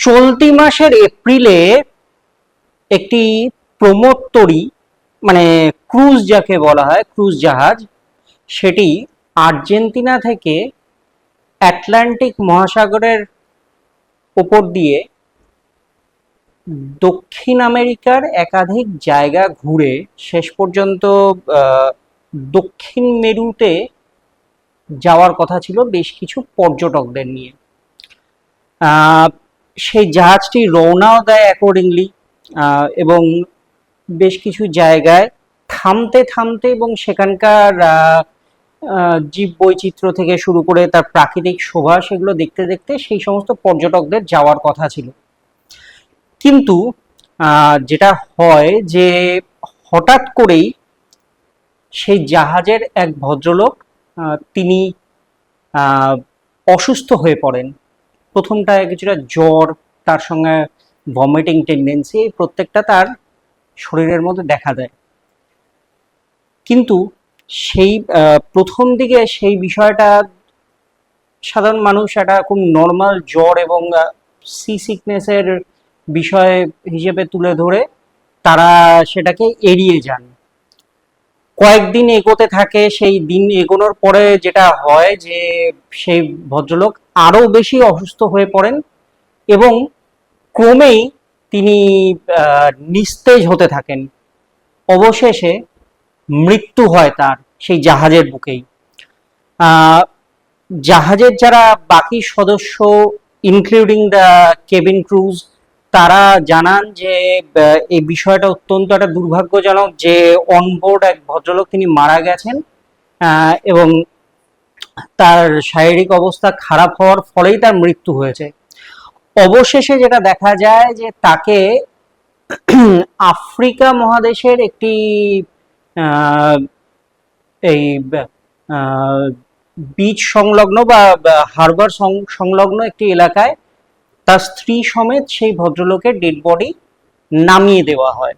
চলতি মাসের এপ্রিলে একটি প্রমোত্তরী, মানে ক্রুজ যাকে বলা হয়, ক্রুজ জাহাজ, সেটি আর্জেন্টিনা থেকে আটলান্টিক মহাসাগরের উপর দিয়ে দক্ষিণ আমেরিকার একাধিক জায়গা ঘুরে শেষ পর্যন্ত দক্ষিণ মেরুতে যাওয়ার কথা ছিল বেশ কিছু পর্যটকদের নিয়ে। আহ, সেই জাহাজটি রওনাও দেয় অ্যাকর্ডিংলি, এবং বেশ কিছু জায়গায় থামতে থামতে এবং সেখানকার জীব বৈচিত্র্য থেকে শুরু করে তার প্রাকৃতিক শোভা সেগুলো দেখতে দেখতে সেই সমস্ত পর্যটকদের যাওয়ার কথা ছিল। কিন্তু যেটা হয় যে হঠাৎ করেই সেই জাহাজের এক ভদ্রলোক তিনি অসুস্থ হয়ে পড়েন। প্রথমটায় কিছুটা জ্বর, তার সঙ্গে ভমিটিং টেন্ডেন্সি, এই প্রত্যেকটা তার শরীরের মধ্যে দেখা দেয়। কিন্তু সেই প্রথম দিকে সেই বিষয়টা সাধারণ মানুষ একটা খুব নর্মাল জ্বর এবং সি সিকনেসের বিষয় হিসেবে তুলে ধরে তারা সেটাকে এড়িয়ে যান। কয়েকদিন এগোতে থাকে, সেই দিন এগোনোর পরে যেটা হয় যে সেই ভদ্রলোক আরো বেশি অসুস্থ হয়ে পড়েন এবং ক্রমেই তিনি নিস্তেজ হতে থাকেন। অবশেষে মৃত্যু হয় তার সেই জাহাজের বুকেই। জাহাজের যারা বাকি সদস্য, ইনক্লুডিং দ্য কেবিন ক্রুজ, তারা জানান যে এই বিষয়টা অত্যন্ত একটা দুর্ভাগ্যজনক যে অনবোর্ড এক ভদ্রলোক তিনি মারা গেছেন, এবং তার শারীরিক অবস্থা খারাপ হওয়ার ফলেই তার মৃত্যু হয়েছে। অবশেষে যেটা দেখা যায় যে তাকে আফ্রিকা মহাদেশের একটি এই বিচ সংলগ্ন বা হারবার সংলগ্ন একটি এলাকায় তার স্ত্রী সমেত সেই ভদ্রলোকের ডেড বডি নামিয়ে দেওয়া হয়।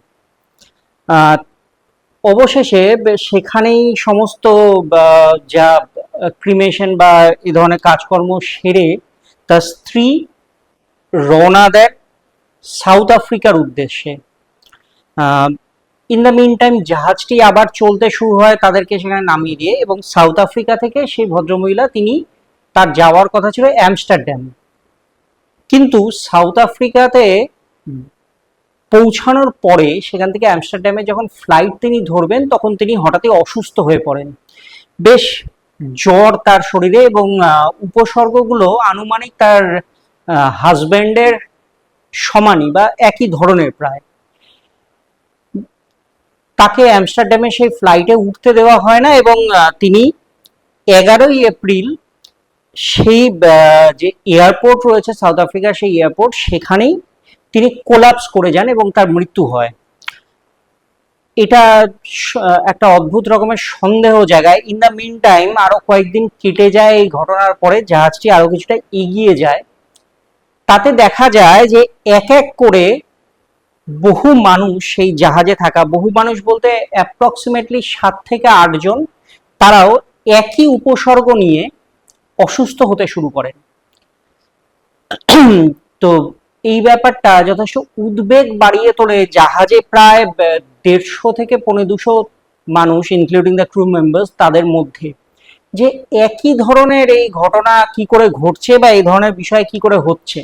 অবশেষে সেখানেই সমস্ত যা ক্রিমেশন বা এই ধরনের কাজকর্ম সেরে তার স্ত্রী রওনা দেন সাউথ আফ্রিকার উদ্দেশ্যে। ইন দ্য মিন টাইম জাহাজটি আবার চলতে শুরু হয় তাদেরকে সেখানে নামিয়ে দিয়ে, এবং সাউথ আফ্রিকা থেকে সেই ভদ্রমহিলা তিনি তার যাওয়ার কথা ছিল অ্যামস্টারডাম। কিন্তু সাউথ আফ্রিকাতে পৌঁছানোর পরে সেখান থেকে অ্যামস্টারডামে যখন ফ্লাইট তিনি ধরবেন তখন তিনি হঠাৎই অসুস্থ হয়ে পড়েন। বেশ জ্বর তার শরীরে, এবং উপসর্গগুলো আনুমানিক তার হাজব্যান্ডের সমানই বা একই ধরনের প্রায়। তাকে অ্যামস্টারডামে সেই ফ্লাইটে উঠতে দেওয়া হয় না, এবং তিনি 11ই এপ্রিল সেই যে এয়ারপোর্ট রয়েছে সাউথ আফ্রিকার, সেই এয়ারপোর্ট, সেখানেই তিনি কোলাপস করে যান এবং তার মৃত্যু হয়। এটা একটা অদ্ভুত রকমের সন্দেহ জায়গায়। ইন দ্য মিন টাইম আরো কয়েকদিন কেটে যায় এই ঘটনার পরে, জাহাজটি আরো কিছুটা এগিয়ে যায়। তাতে দেখা যায় যে এক এক করে বহু মানুষ, সেই জাহাজে থাকা বহু মানুষ বলতে অ্যাপ্রক্সিমেটলি 7 থেকে 8 জন, তারাও একই উপসর্গ নিয়ে অসুস্থ হতে শুরু করেন। তো এই ব্যাপারটা যথেষ্ট উদ্বেগ বাড়িয়ে তোলে। জাহাজে প্রায় 150 থেকে 200 মানুষ, ইনক্লুডিং দ্য ক্রু মেম্বার্স, তাদের মধ্যে যে একই ধরনের এই ঘটনা কি করে ঘটছে বা এই ধরনের বিষয় কি করে হচ্ছে।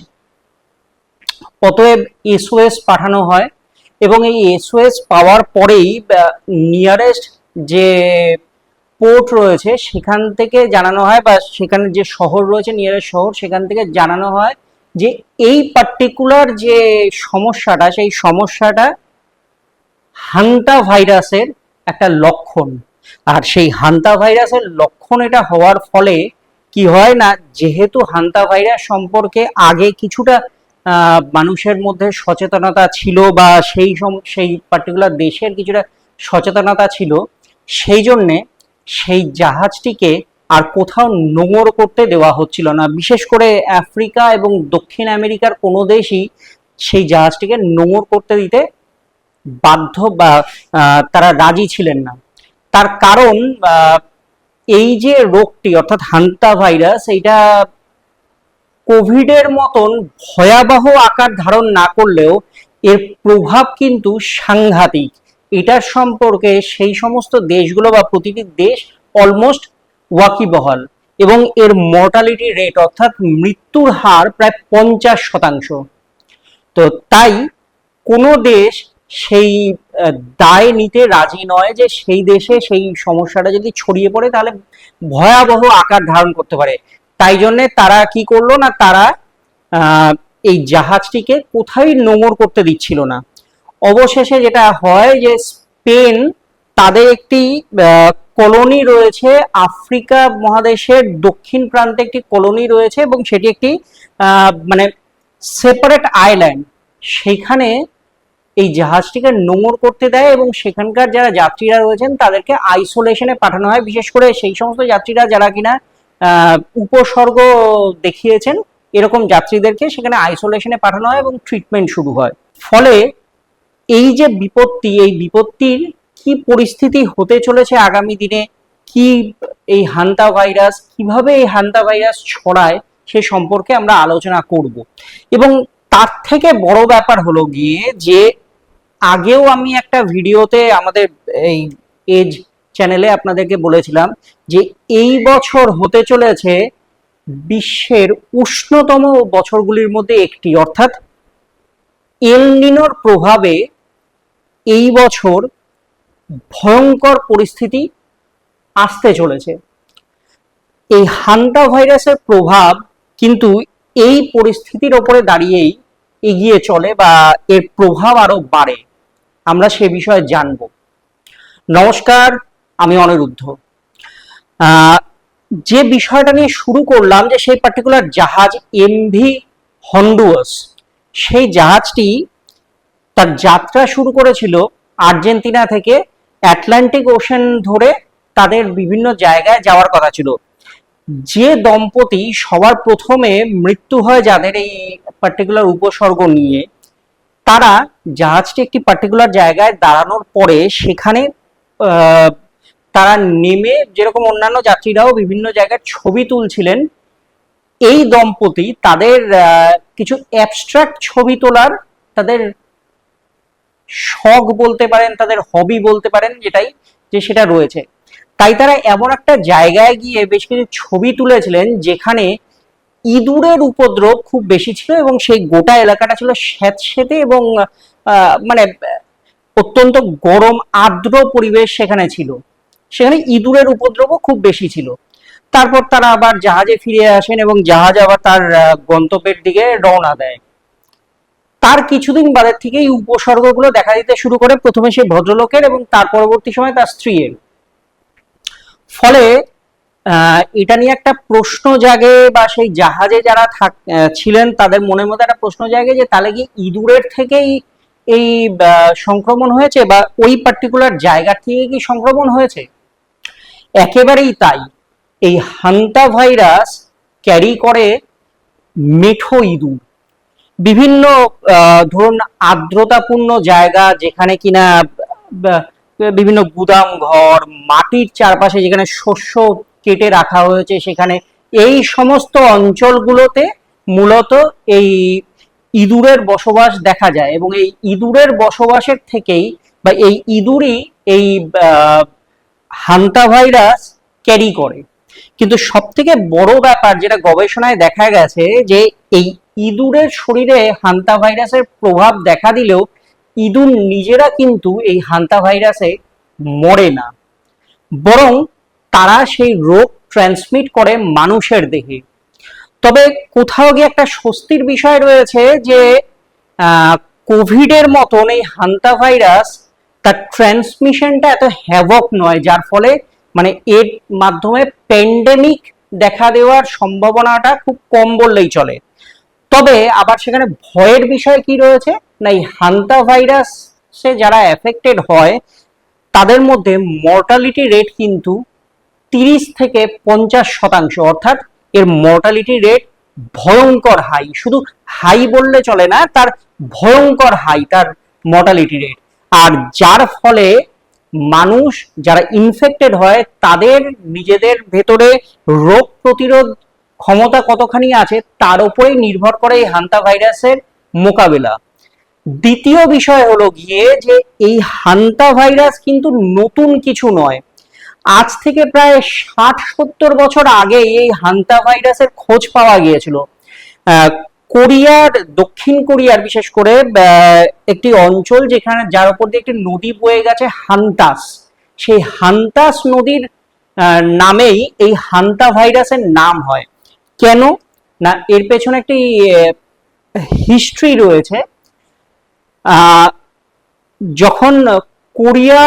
অতএব এসওএস পাঠানো হয়, এবং এই এসওএস পাওয়ার পরেই নিয়ারেস্ট যে পোর্ট রয়েছে সেখান থেকে জানানো হয়, বা সেখানে যে শহর রয়েছে নিয়ারেস্ট শহর, সেখান থেকে জানানো হয় যে এই পার্টিকুলার যে সমস্যাটা, সেই সমস্যাটা হান্তা ভাইরাসের একটা লক্ষণ। আর সেই হান্তা ভাইরাসের লক্ষণ এটা হওয়ার ফলে কি হয় না, যেহেতু হান্তা ভাইরাস সম্পর্কে আগে কিছুটা মানুষের মধ্যে সচেতনতা ছিল, বা সেই পার্টিকুলার দেশের কিছুটা সচেতনতা ছিল, সেই জন্যে সেই জাহাজটিকে আর কোথাও নোঙর করতে দেওয়া হচ্ছিল না। বিশেষ করে আফ্রিকা এবং দক্ষিণ আমেরিকার কোনো দেশই সেই জাহাজটিকে নোঙর করতে দিতে বাধ্য বা তারা রাজি ছিলেন না। তার কারণ এই যে রোগটি অর্থাৎ হান্তা ভাইরাস, এইটা কোভিডের মতন ভয়াবহ আকার ধারণ না করলেও এর প্রভাব কিন্তু সাংঘাতিক। এটার সম্পর্কে সেই সমস্ত দেশগুলো বা প্রতিটি দেশ অলমোস্ট ওয়াকিবহাল, এবং এর মর্টালিটি রেট অর্থাৎ মৃত্যুর হার প্রায় 50%। তো তাই কোনো দেশ সেই দায় নিতে রাজি নয় যে সেই দেশে সেই সমস্যাটা যদি ছড়িয়ে পড়ে তাহলে ভয়াবহ আকার ধারণ করতে পারে। তাই জন্য তারা কি করলো না, তারা এই জাহাজটিকে কোথায় নোঙর করতে দিচ্ছিল না। অবশেষে যেটা হয় যে স্পেন, তাদের একটি কলোনি রয়েছে আফ্রিকা মহাদেশের দক্ষিণ প্রান্তে, একটি কলোনি রয়েছে এবং সেটি একটি মানে সেপারেট আইল্যান্ড। সেখানে এই জাহাজটিকে নোঙর করতে দেয় এবং সেখানকার যারা যাত্রীরা রয়েছেন তাদেরকে আইসোলেশনে পাঠানো হয়, বিশেষ করে সেই সমস্ত যাত্রীরা যারা কিনা উপসর্গ দেখিয়েছেন এরকম যাত্রীদেরকে সেখানে আইসোলেশনে পাঠানো হয় এবং ট্রিটমেন্ট শুরু হয়। ফলে এই যে বিপত্তি, এই বিপত্তির কি পরিস্থিতি হতে চলেছে আগামী দিনে, কি এই হান্তা ভাইরাস, কিভাবে এই হান্তা ভাইরাস ছড়ায় সে সম্পর্কে আমরা আলোচনা করব। এবং তার থেকে বড় ব্যাপার হলো গিয়ে যে আগেও আমি একটা ভিডিওতে আমাদের এই এজ চ্যানেলে আপনাদেরকে বলেছিলাম যে এই বছর হতে চলেছে বিশ্বের উষ্ণতম বছরগুলির মধ্যে একটি, অর্থাৎ এল নিনোর প্রভাবে এই বছর ভয়ঙ্কর পরিস্থিতি আসতে চলেছে। এই হান্তা ভাইরাসের প্রভাব কিন্তু এই পরিস্থিতির ওপরে দাঁড়িয়েই এগিয়ে চলে বা এর প্রভাব আরো বাড়ে, আমরা সে বিষয়ে জানব। নমস্কার, আমি অনিরুদ্ধ। যে বিষয়টা নিয়ে শুরু করলাম যে সেই পার্টিকুলার জাহাজ এমভি হন্ডুরাস, সেই জাহাজটি তার যাত্রা শুরু করেছিল আর্জেন্টিনা থেকে, আটলান্টিক ওশেন ধরে তাদের বিভিন্ন জায়গায় যাওয়ার কথা ছিল। যে দম্পতি সবার প্রথমে মৃত্যু হয় যাদের এই পার্টিকুলার উপসর্গ নিয়ে, তারা জাহাজটি একটি পার্টিকুলার জায়গায় দাঁড়ানোর পরে সেখানে তারা নেমে যেরকম অন্যান্য যাত্রীরাও বিভিন্ন জায়গায় ছবি তুলছিলেন, এই দম্পতি তাদের কিছু অ্যাবস্ট্রাক্ট ছবি তোলার তাদের শখ বলতে পারেন, তাদের হবি বলতে পারেন, যেটাই যে সেটা রয়েছে। তাই তারা এমন একটা জায়গায় গিয়ে বেশ কিছু ছবি তুলেছিলেন যেখানে ইঁদুরের উপদ্রব খুব বেশি ছিল এবং সেই গোটা এলাকাটা ছিল স্যাঁতসেঁতে এবং মানে অত্যন্ত গরম আর্দ্র পরিবেশ সেখানে ছিল। সেখানে ইঁদুরের উপদ্রবও খুব বেশি ছিল। তারপর তারা আবার জাহাজে ফিরে আসেন এবং জাহাজ আবার তার গন্তব্যের দিকে রওনা দেয়। তার কিছুদিন বাদের থেকে এই উপসর্গগুলো দেখা দিতে শুরু করে, প্রথমে সেই ভদ্রলোকের এবং তার পরবর্তী সময় তার স্ত্রীর। ফলে এটা নিয়ে একটা প্রশ্ন জাগে বা সেই জাহাজে যারা ছিলেন তাদের মনের মধ্যে একটা প্রশ্ন জাগে যে তাহলে কি ইঁদুরের থেকেই এই সংক্রমণ হয়েছে বা ওই পার্টিকুলার জায়গা থেকে কি সংক্রমণ হয়েছে? একেবারেই তাই। এই হান্তা ভাইরাস ক্যারি করে মেঠো ইঁদুর। বিভিন্ন ধরুন আর্দ্রতাপূর্ণ জায়গা যেখানে কিনা বিভিন্ন গুদাম ঘর, মাটির চারপাশে যেখানে শস্য কেটে রাখা হয়েছে, সেখানে এই সমস্ত অঞ্চলগুলোতে মূলত এই ইঁদুরের বসবাস দেখা যায় এবং এই ইঁদুরের বসবাসের থেকেই বা এই ইঁদুরই এই হান্তা ভাইরাস ক্যারি করে। কিন্তু সব থেকে বড় ব্যাপার যেটা গবেষণায় দেখা গেছে যে এই ইঁদুরের শরীরে হান্তা ভাইরাসের প্রভাব দেখা দিলেও ইঁদুর নিজেরা কিন্তু এই হান্তা ভাইরাসে মরে না, বরং তারা সেই রোগ ট্রান্সমিট করে মানুষের দেহে। তবে কোথাও গিয়ে একটা স্বস্তির বিষয় রয়েছে যে কোভিডের মতন এই হান্তা ভাইরাস তার ট্রান্সমিশনটা এত হ্যাভক নয়, যার ফলে মানে এর মাধ্যমে প্যান্ডেমিক দেখা দেওয়ার সম্ভাবনাটা খুব কম বললেই চলে। তবে আবার সেখানে ভয়ের বিষয় কি রয়েছে না, এই হান্তা ভাইরাসে যারা এফেক্টেড হয় তাদের মধ্যে মর্টালিটি রেট কিন্তু 30 থেকে 50%, অর্থাৎ এর মর্টালিটি রেট ভয়ঙ্কর হাই। শুধু হাই বললে চলে না, তার ভয়ঙ্কর হাই তার মর্টালিটি রেট। আর যার ফলে মানুষ যারা ইনফেক্টেড হয় তাদের নিজেদের ভেতরে রোগ প্রতিরোধ ক্ষমতা কতখানি আছে তার উপরেই নির্ভর করে এই হান্তা ভাইরাসের মোকাবেলা। দ্বিতীয় বিষয় হলো গিয়ে যে এই হান্তা ভাইরাস কিন্তু নতুন কিছু নয়। আজ থেকে প্রায় 60-70 বছর আগে এই হান্তা ভাইরাসের খোঁজ পাওয়া গিয়েছিল। কোরিয়ার, দক্ষিণ কোরিয়ার বিশেষ করে একটি অঞ্চল যেখানে, যার উপর দিয়ে একটি নদী বয়ে গেছে হান্তাস, সেই হান্তাস নদীর নামেই এই হান্তা ভাইরাসের নাম হয়। কেন না, এর পেছনে একটি হিস্ট্রি রয়েছে। যখন কোরিয়া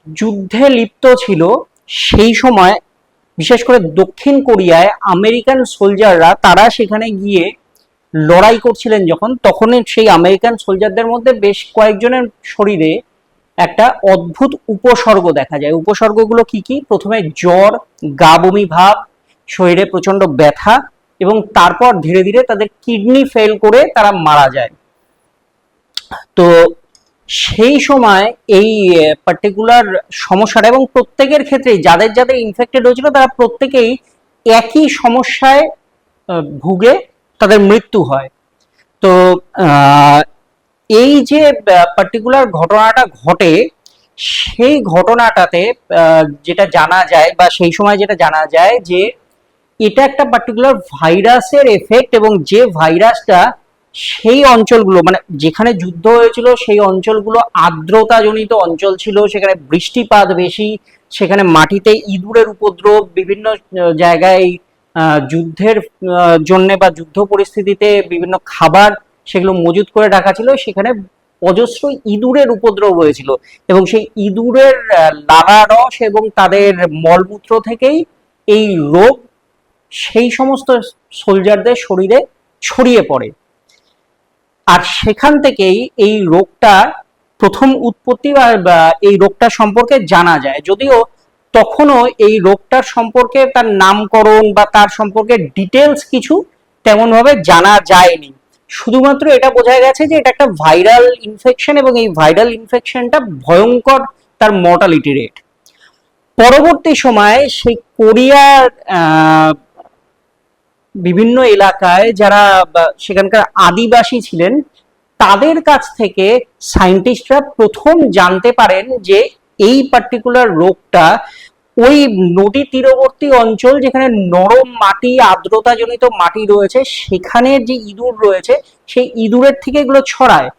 যুদ্ধে লিপ্ত ছিল সেই সময় বিশেষ করে দক্ষিণ কোরিয়ায় আমেরিকান সোলজাররা, তারা সেখানে গিয়ে লড়াই করছিলেন যখন, তখন সেই আমেরিকান সোলজারদের মধ্যে বেশ কয়েকজনের শরীরে একটা অদ্ভুত উপসর্গ দেখা যায়। উপসর্গগুলো কি কি? প্রথমে জ্বর, গা বমি ভাব, শরীরে প্রচন্ড ব্যথা, এবং তারপর ধীরে ধীরে তাদের কিডনি ফেল করে তারা মারা যায়। তো সেই সময় এই পার্টিকুলার সমস্যাটা, এবং প্রত্যেকের ক্ষেত্রেই যাদের যাদের ইনফেক্টেড হয়েছিল তারা প্রত্যেকেই একই সমস্যায় ভুগে তাদের মৃত্যু হয়। তো এই যে পার্টিকুলার ঘটনাটা ঘটে, সেই ঘটনাটাতে যেটা জানা যায় বা সেই সময় যেটা জানা যায় যে এটা একটা পার্টিকুলার ভাইরাসের এফেক্ট, এবং যে ভাইরাসটা সেই অঞ্চলগুলো, মানে যেখানে যুদ্ধ হয়েছিল সেই অঞ্চলগুলো আর্দ্রতাজনিত অঞ্চল ছিল, সেখানে বৃষ্টিপাত বেশি, সেখানে মাটিতে ইঁদুরের উপদ্রব, বিভিন্ন জায়গায় যুদ্ধের জন্য বা যুদ্ধ পরিস্থিতিতে বিভিন্ন খাবার সেগুলো মজুত করে রাখা ছিল, সেখানে অজস্র ইঁদুরের উপদ্রব হয়েছিল, এবং সেই ইঁদুরের লালা রস এবং তাদের মলমূত্র থেকেই এই রোগ সেই সমস্ত সোলজারদের শরীরে ছড়িয়ে পড়ে। আর সেখান থেকেই এই রোগটা প্রথম উৎপত্তি বা এই রোগটা সম্পর্কে জানা যায়, যদিও তখনও এই রোগটার সম্পর্কে তার নামকরণ বা তার সম্পর্কে ডিটেলস কিছু তেমন ভাবে জানা যায়নি। শুধুমাত্র এটা বোঝা গেছে যে এটা একটা ভাইরাল ইনফেকশন, এবং এই ভাইরাল ইনফেকশনটা ভয়ঙ্কর তার মর্টালিটি রেট। পরবর্তী সময়ে সেই কোরিয়ার বিভিন্ন এলাকায় যারা সেখানকার আদিবাসী ছিলেন, তাদের কাছ থেকে সায়েন্টিস্টরা প্রথম জানতে পারেন যে এই পার্টিকুলার রোগটা ওই নদী তীরবর্তী অঞ্চল, যেখানে নরম মাটি, আর্দ্রতাজনিত মাটি রয়েছে, সেখানের যে ইঁদুর রয়েছে সেই ইঁদুরের থেকে এগুলো ছড়ায়।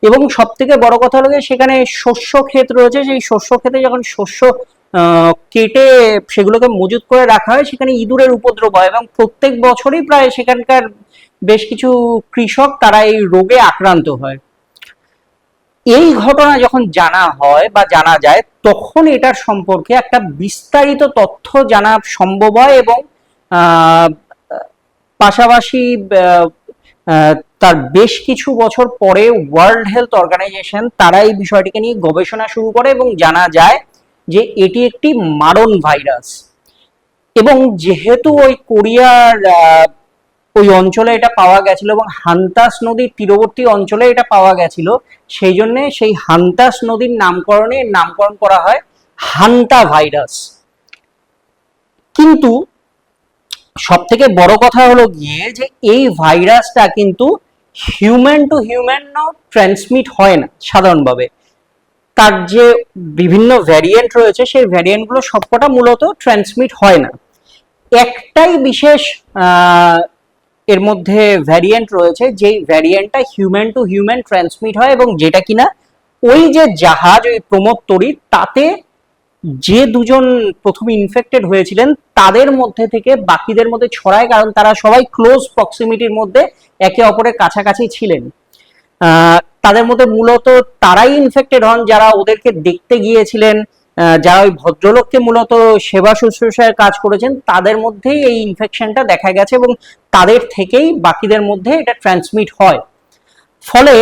এবং সব থেকে বড় কথা হলো সেখানে শস্য ক্ষেত রয়েছে, সেই শস্য ক্ষেতে যখন শস্য কেটে সেগুলোকে মজুত করে রাখা হয়, সেখানে ইঁদুরের উপদ্রব হয়, এবং প্রত্যেক বছরই প্রায় সেখানকার বেশ কিছু কৃষক তারা এই রোগে আক্রান্ত হয়। এই ঘটনা যখন জানা হয় বা জানা যায়, তখন এটার সম্পর্কে একটা বিস্তারিত তথ্য জানা সম্ভব হয়, এবং পাশাপাশি তার বেশ কিছু বছর পরে ওয়ার্ল্ড হেলথ অর্গানাইজেশন তারা এই বিষয়টিকে নিয়ে গবেষণা শুরু করে, এবং জানা যায় যে এটি একটি মারণ ভাইরাস। এবং যেহেতু ওই কোরিয়ার ওই অঞ্চলে এটা পাওয়া গেছিল এবং হান্তাস নদীর তীরবর্তী অঞ্চলে এটা পাওয়া গেছিল, সেই জন্য সেই হান্তাস নদীর নামকরণ করা হয় হান্তা ভাইরাস। কিন্তু সব থেকে বড় কথা হলো গিয়ে যে এই ভাইরাসটা কিন্তু হিউম্যান টু হিউম্যান ট্রান্সমিট হয় না সাধারণভাবে। তার যে বিভিন্ন ভ্যারিয়েন্ট রয়েছে সেই ভ্যারিয়েন্টগুলো সবকটা মূলত ট্রান্সমিট হয় না। একটাই বিশেষ এর মধ্যে ভ্যারিয়েন্ট রয়েছে, যেই ভ্যারিয়েন্টটা হিউম্যান টু হিউম্যান ট্রান্সমিট হয়, এবং যেটা কিনা ওই যে জাহাজ, ওই প্রমোদ তরী, তাতে যে দুজন প্রথমে ইনফেক্টেড হয়েছিলেন তাদের মধ্যে থেকে বাকিদের মধ্যে ছড়ায়, কারণ তারা সবাই ক্লোজ প্রক্সিমিটির মধ্যে একে অপরের কাছাকাছি ছিলেন। তাদের মধ্যে মূলত তারাই ইনফেক্টেড হন যারা ওদেরকে দেখতে গিয়েছিলেন, যারা ওই ভদ্রলোককে মূলত সেবা শুশ্রূষার কাজ করেছেন, তাদের মধ্যেই এই ইনফেকশনটা দেখা গেছে, এবং তাদের থেকেই বাকিদের মধ্যে এটা ট্রান্সমিট হয়। ফলে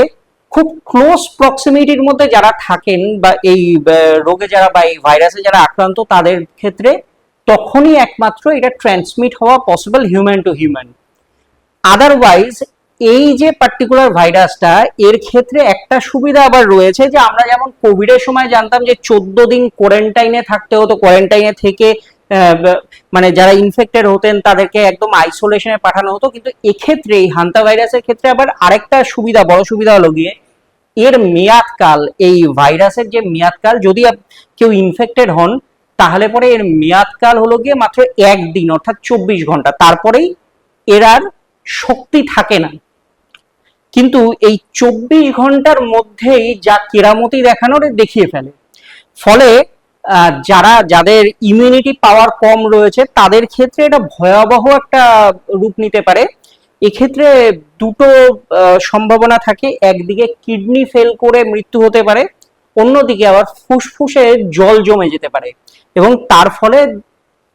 খুব ক্লোজ প্রক্সিমিটির মধ্যে যারা থাকেন বা এই রোগে যারা বা এই ভাইরাসে যারা আক্রান্ত, তাদের ক্ষেত্রে তখনই একমাত্র এটা ট্রান্সমিট হওয়া possible human two human. Otherwise এই যে পার্টিকুলার ভাইরাসটা, এর ক্ষেত্রে একটা সুবিধা আবার রয়েছে, যে আমরা যেমন কোভিডের সময় জানতাম যে 14 দিন কোয়ারেন্টাইনে থাকতে হতো, কোয়ারেন্টাইনে থেকে মানে যারা ইনফেক্টেড হতেন তাদেরকে একদম আইসোলেশনে পাঠানো হতো। কিন্তু এক্ষেত্রে এই হান্তা ভাইরাসের ক্ষেত্রে আবার আরেকটা সুবিধা, বড় সুবিধা হলো গিয়ে এর মেয়াদকাল, এই ভাইরাসের যে মেয়াদকাল, যদি কেউ ইনফেক্টেড হন তাহলে পরে এর মেয়াদকাল হলো গিয়ে মাত্র 1 দিন, অর্থাৎ 24 ঘন্টা, তারপরেই এর আর শক্তি থাকে না। কিন্তু এই 24 ঘন্টার মধ্যেই যা কেরামতি দেখানোর দেখিয়ে ফেলে। ফলে যাদের ইমিউনিটি পাওয়ার কম রয়েছে তাদের ক্ষেত্রে এটা ভয়াবহ একটা রূপ নিতে পারে। এক্ষেত্রে দুটো সম্ভাবনা থাকে, একদিকে কিডনি ফেল করে মৃত্যু হতে পারে, অন্যদিকে আবার ফুসফুসে জল জমে যেতে পারে এবং তার ফলে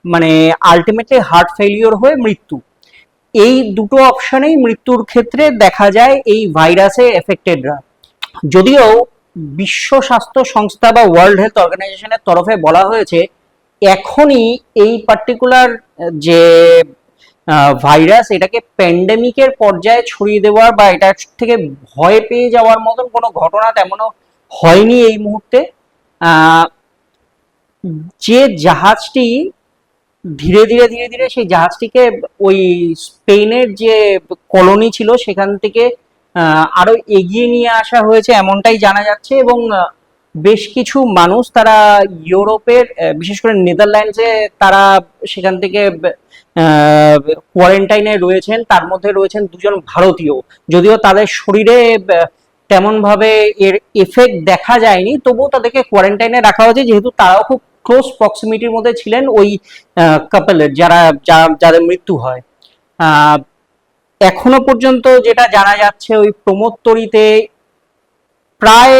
মানে আলটিমেটলি হার্ট ফেলিওর হয়ে মৃত্যু। এই দুটো অপশনেই মৃত্যুর ক্ষেত্রে দেখা যায় এই ভাইরাসে এফেক্টেডরা। যদিও বিশ্ব স্বাস্থ্য সংস্থা বা ওয়ার্ল্ড হেলথ অর্গানাইজেশনের তরফে বলা হয়েছে এখনই এই পার্টিকুলার যে ভাইরাস, এটাকে প্যান্ডেমিকের পর্যায়ে ছড়িয়ে দেওয়ার বা এটা থেকে ভয় পেয়ে যাওয়ার মতন কোনো ঘটনা তেমনও হয়নি এই মুহূর্তে। যে জাহাজটি ধীরে ধীরে ধীরে ধীরে সেই জাহাজটিকে ওই স্পেনের যে কলোনি ছিল সেখান থেকে আরো এগিয়ে নিয়ে আসা হয়েছে এমনটাই জানা যাচ্ছে। এবং বেশ কিছু মানুষ তারা ইউরোপের বিশেষ করে নেদারল্যান্ডসে তারা সেখান থেকে কোয়ারেন্টাইনে রয়েছেন, তার মধ্যে রয়েছেন 2জন ভারতীয়। যদিও তাদের শরীরে তেমন ভাবে এর এফেক্ট দেখা যায়নি, তবুও তাদেরকে কোয়ারেন্টাইনে রাখা হয়েছে, যেহেতু তারাও খুব ক্লোজ প্রক্সিমিটির মধ্যে ছিলেন ওই কাপলের যাদের মৃত্যু হয়। এখনো পর্যন্ত যেটা জানা যাচ্ছে ওই প্রমোদতরীতে প্রায়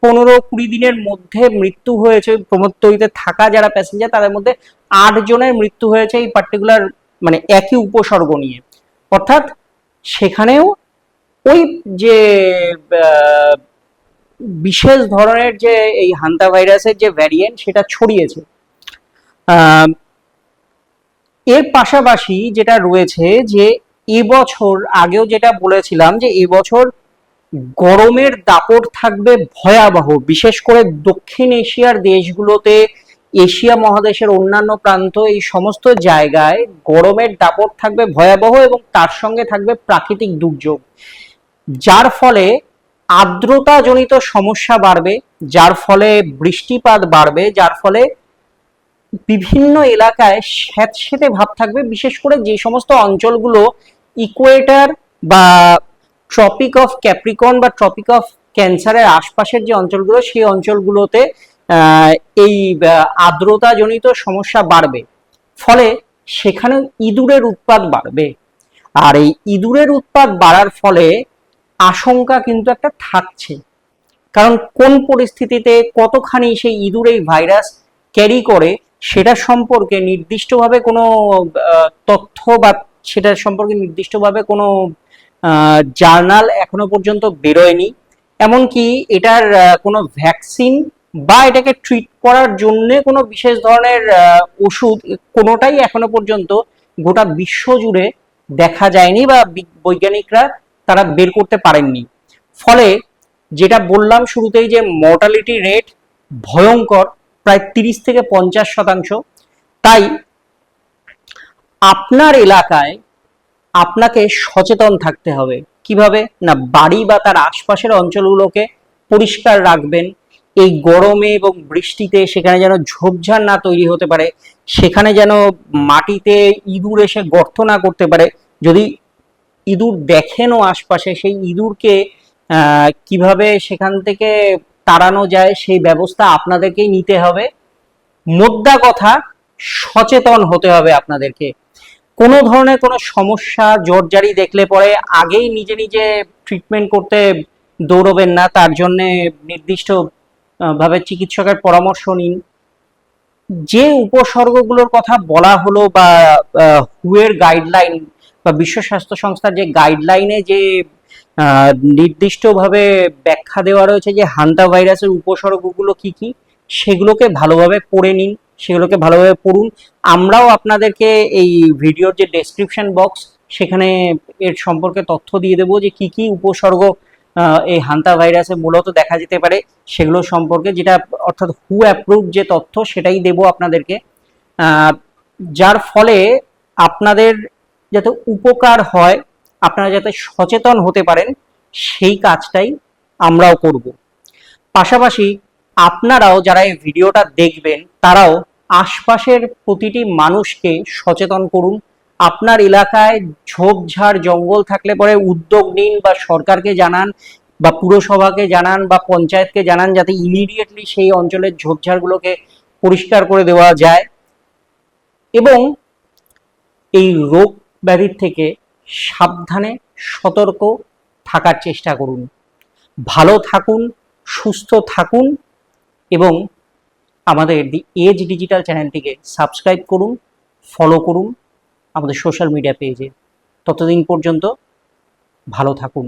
15-20 দিনের মধ্যে মৃত্যু হয়েছে। প্রমোদতরীতে থাকা যারা প্যাসেঞ্জার তাদের মধ্যে 8 জনের মৃত্যু হয়েছে এই পার্টিকুলার মানে একই উপসর্গ নিয়ে। অর্থাৎ সেখানেও ওই যে বিশেষ ধরনের যে এই হান্তা ভাইরাসের যে ভ্যারিয়েন্ট সেটা ছড়িয়েছে। এর পাশাপাশি যেটা রয়েছে যে এবছর, আগেও যেটা বলেছিলাম যে এবছর গরমের দাপট থাকবে ভয়াবহ, বিশেষ করে দক্ষিণ এশিয়ার দেশগুলোতে, এশিয়া মহাদেশের অন্যান্য প্রান্ত, এই সমস্ত জায়গায় গরমের দাপট থাকবে ভয়াবহ এবং তার সঙ্গে থাকবে প্রাকৃতিক দুর্যোগ, যার ফলে আর্দ্রতাজনিত সমস্যা বাড়বে, যার ফলে বৃষ্টিপাত বাড়বে, যার ফলে বিভিন্ন এলাকায় স্যাঁতসেঁতে ভাব থাকবে। বিশেষ করে যে সমস্ত অঞ্চলগুলো ইকুয়েটর বা ট্রপিক অফ ক্যাপ্রিকন বা ট্রপিক অফ ক্যান্সারের আশপাশের যে অঞ্চলগুলো, সেই অঞ্চলগুলোতে এই আর্দ্রতাজনিত সমস্যা বাড়বে, ফলে সেখানে ইঁদুরের উৎপাত বাড়বে। আর এই ইঁদুরের উৎপাত বাড়ার ফলে আশঙ্কা কিন্তু একটা থাকছে, কারণ কোন পরিস্থিতিতে কতখানি সেই ইঁদুর এই ভাইরাস ক্যারি করে সেটা সম্পর্কে নির্দিষ্টভাবে কোনো তথ্য বা সেটা সম্পর্কে নির্দিষ্টভাবে কোনো জার্নাল এখনো পর্যন্ত বেরোয়নি। এমনকি এটার কোনো ভ্যাকসিন বা এটাকে ট্রিট করার জন্য কোনো বিশেষ ধরনের ওষুধ কোনোটাই এখনো পর্যন্ত গোটা বিশ্ব জুড়ে দেখা যায়নি বা বৈজ্ঞানিকরা তারা বের করতে পারেননি। ফলে যেটা বললাম শুরুতেই যে মর্টালিটি রেট ভয়ঙ্কর, প্রায় 30-50%। তাই আপনার এলাকায় আপনাকে সচেতন থাকতে হবে। কিভাবে না, বাড়ি বা তার আশপাশের অঞ্চলগুলোকে পরিষ্কার রাখবেন। এই গরমে এবং বৃষ্টিতে সেখানে যেন ঝোপঝাড় না তৈরি হতে পারে, সেখানে যেন মাটিতে ইঁদুর এসে গর্ত না করতে পারে। যদি ইঁদুর দেখেনও আশপাশে, সেই ইঁদুরকে কিভাবে সেখান থেকে তাড়ানো যায় সেই ব্যবস্থা আপনাদেরকেই নিতে হবে। মোদ্দা কথা, সচেতন হতে হবে আপনাদেরকে। কোনো ধরনের কোনো সমস্যা জোরজারি দেখলে পরে আগেই নিজে নিজে ট্রিটমেন্ট করতে দৌড়বেন না, তার জন্য নির্দিষ্ট ভাবে চিকিৎসকের পরামর্শ নিন। যে উপসর্গগুলোর কথা বলা হলো বা হুয়ের গাইডলাইন বা বিশ্ব স্বাস্থ্য সংস্থার যে গাইডলাইনে যে নির্দিষ্টভাবে ব্যাখ্যা দেওয়া রয়েছে যে হান্তা ভাইরাসের উপসর্গগুলো কি কি, সেগুলোকে ভালোভাবে পড়ে নিন, সেগুলোকে ভালোভাবে পড়ুন। আমরাও আপনাদেরকে এই ভিডিওর যে ডেসক্রিপশন বক্স সেখানে এর সম্পর্কে তথ্য দিয়ে দেবো যে কি কি উপসর্গ এই হান্তা ভাইরাসে মূলত দেখা যেতে পারে সেগুলো সম্পর্কে, যেটা অর্থাৎ হু অ্যাপ্রুভ যে তথ্য সেটাই দেবো আপনাদেরকে। আহ, যার ফলে আপনাদের যাতে উপকার হয়, আপনারা যাতে সচেতন হতে পারেন, সেই কাজটাই আমরাও করব। পাশাপাশি আপনারাও যারা এই ভিডিওটা দেখবেন তারাও আশপাশের প্রতিটি মানুষকে সচেতন করুন। আপনার এলাকায় ঝোপঝাড় জঙ্গল থাকলে পরে উদ্যোগ নিন, বা সরকারকে জানান, বা পুরসভাকে জানান, বা পঞ্চায়েতকে জানান, যাতে ইমিডিয়েটলি সেই অঞ্চলের ঝোপঝাড়গুলোকে পরিষ্কার করে দেওয়া যায়। এবং এই রোগ ব্যাধির থেকে সাবধানে সতর্ক থাকার চেষ্টা করুন। ভালো থাকুন, সুস্থ থাকুন, এবং আমাদের দি এজ ডিজিটাল চ্যানেলটিকে সাবস্ক্রাইব করুন, ফলো করুন আমাদের সোশ্যাল মিডিয়া পেজে। ততদিন পর্যন্ত ভালো থাকুন।